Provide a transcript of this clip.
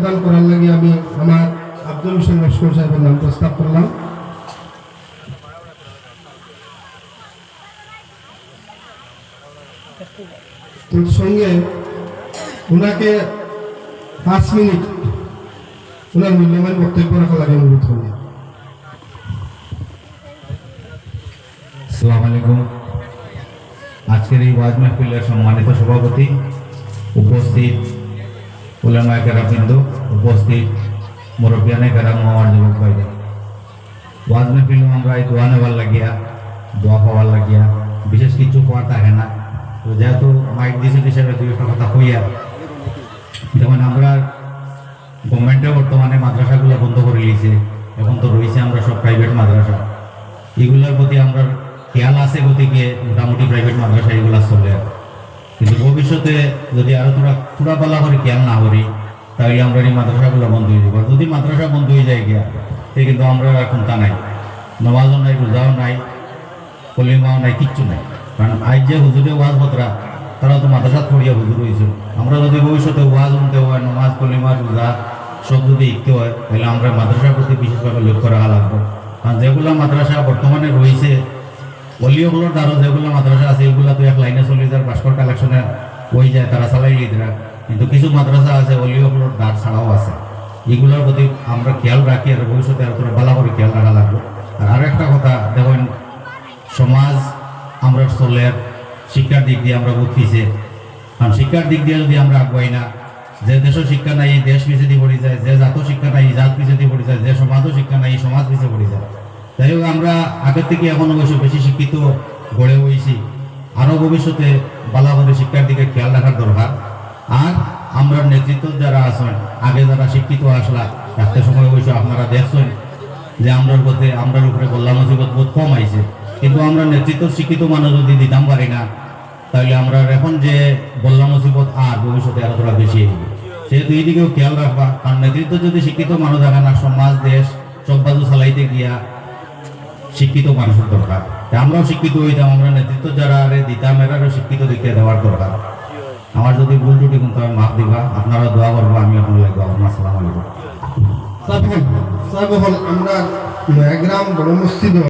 যোগদান করার লাগে আমি আমার আব্দুল হোসেন লস্কর সাহেবের নাম প্রস্তাব করলাম। তোর সঙ্গে ওনাকে 5 মিনিট ওনার মূল্যবান বক্তব্য রাখা লাগে অনুরোধ করি। আসসালামু আলাইকুম। আজকের এই ওয়াজ মাহফিলের সম্মানিত সভাপতি, উপস্থিত উলামায়ে কেরামবৃন্দ, উপস্থিত মুরব্বিয়ানে কেরাম, আমার যুবক ভাইরা, ওয়াজ মাহফিল আমরা এই দোয়া নেওয়ার লাগিয়া, দোয়া পাওয়ার লাগিয়া বিশেষ কিছু পাওয়ার থাকে না। তো যেহেতু মাইক দিয়েছে হিসেবে দুই একটা কথা কইয়া, যেমন আমরা গভর্নমেন্টে বর্তমানে মাদ্রাসাগুলো বন্ধ করে দিয়েছে, এখন তো রয়েছে আমরা সব প্রাইভেট মাদ্রাসা, এগুলোর প্রতি আমরা খেয়াল আছে, গতিকে মোটামুটি প্রাইভেট মাদ্রাসা এগুলো চলে। কিন্তু ভবিষ্যতে যদি আরো তোরা পালা করে খেয়াল না করি, তাহলে আমরা এই মাদ্রাসাগুলো বন্ধ হয়ে যাবো। যদি মাদ্রাসা বন্ধ হয়ে যায় গিয়া, সে কিন্তু আমরা এখন তা নাই, নমাজও নাই, রোজাও নাই, কলিমাও নাই, কিচ্ছু নাই। কারণ আজ যে হুজুরে ওয়াজ বতরা, তারা তো মাদ্রাসা পড়িয়া হুজুর হয়েছে। আমরা যদি ভবিষ্যতে ওয়াজ শুনতে হয়, নমাজ, কলিমা, রোজা সব যদি শিখতে হয়, তাহলে আমরা মাদ্রাসার প্রতি বিশেষভাবে লক্ষ্য রাখা লাগবে। কারণ যেগুলো মাদ্রাসা বর্তমানে রয়েছে, অলিওগুলোর দ্বারা যেগুলো মাদ্রাসা আছে, এগুলো তো এক লাইনে চলে যায়, ভাস্কর কালেকশনে হয়ে যায়, তারা চালাই লিদরা। কিন্তু কিছু মাদ্রাসা আছে অলিওগুলোর দ্বার ছাড়াও আছে, এগুলোর প্রতি আমরা খেয়াল রাখি, আর ভবিষ্যতে আর তোরা ভালো করে খেয়াল রাখা লাগবে। আর আরো একটা কথা দেখুন, সমাজ আমরা চলে শিক্ষার দিক দিয়ে আমরা বুঝতেছি। কারণ শিক্ষার দিক দিয়ে যদি আমরা আগুয়াই না, যে দেশও শিক্ষা নাই এই দেশ পিছিয়ে দিয়ে পড়ে যায়, যে জাতও শিক্ষা নাই এই জাত পিছিয়ে দিয়ে পড়ে যায়, যে সমাজও শিক্ষা নাই এই সমাজ পিছিয়ে পড়ে যায়। যাই হোক, আমরা আগের থেকে এখন অবশ্য বেশি শিক্ষিত গড়ে হয়েছি, আরও ভবিষ্যতে বালাবাদের শিক্ষার দিকে খেয়াল রাখার দরকার। আর আমরা নেতৃত্ব যারা আছেন, আগে যারা শিক্ষিত আসলা, রাখতে সময় অবশ্য আপনারা দেখছেন যে আমরার পথে আমরার উপরে বললাম মুসিবত বহুত কম আইছে। কিন্তু আমরা নেতৃত্ব শিক্ষিত মানুষ যদি দিতাম পারি না, তাহলে আমরা এখন যে বললাম মুসিবত আর ভবিষ্যতে আরো তোরা বেশি হবে। সেহেতু এই দিকেও খেয়াল রাখবা। কারণ নেতৃত্ব যদি শিক্ষিত মানুষ থাকে না, সমাজ দেশ সব বাজু চালাইতে গিয়া শিক্ষিত মানুষের দরকার। আমরাও শিক্ষিত হইতাম, আমরা নেতৃত্ব যারা দিতাম এরারও শিক্ষিত দিকে দেওয়ার দরকার। আমার যদি ভুল টুটি কিন্তু আমি মাফ দিবা, আপনারা দোয়া করবো, আমি এখন লাগবো। আসসালামু আলাইকুম। আমরা 9 গ্রাম বড় মসজিদ